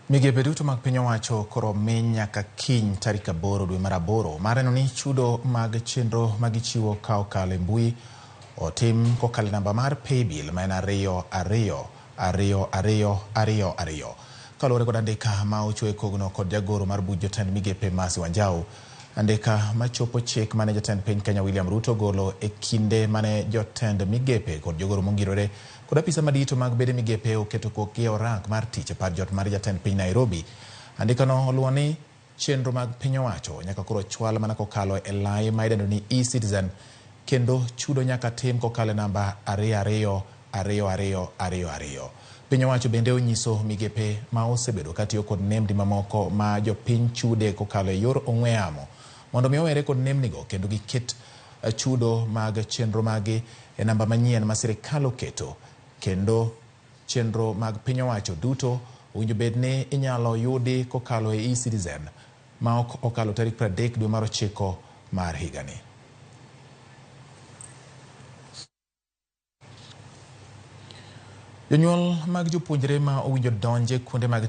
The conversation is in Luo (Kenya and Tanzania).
Migepe duto mag piny owacho koro mi nyaka kiny tarik 8 dwe mar 8 mar neno ni chudo mag chenro magichiwo ka okalo e mbui otim kokalo namba mar Paybill ma en 222222. Kaluwore kod andika ma ochwe kogno kod jagoro mar buch jotend migepe Mercy Wanjau, andika machopo chik mane jatend piny Kenya William Ruto golo e kinde mane jotend migepe kod jogoro mongirore kod apisa madito mag bede migepe oketo kokgi e rank mar tich e par jot mar jatend piny Nairobi. Andikano oluwo ni chenro mag piny owacho nyaka koro chwal mana kokalo e lai ma idendo ni e-Citizen, kendo chudo nyaka tim kokalo e namba 222222. Piny owacho bende onyiso migepe ma osebedo katiyo kod nembni mamoko ma jopiny chude kokalo e yor ong'we yamo mondo mi owere kod nembnigo kendo giket chudo mag chenro magi e namba manyien ma sirkal oketo, kendo chenro mag piny owacho duto owinjo bed ni inyalo yudi kokalo e e-Citizen ma ok okalo tarik 30 dwe mar 9 mar higani. Jonyuol mag jopuonjre ma owinjo donje kuonde mag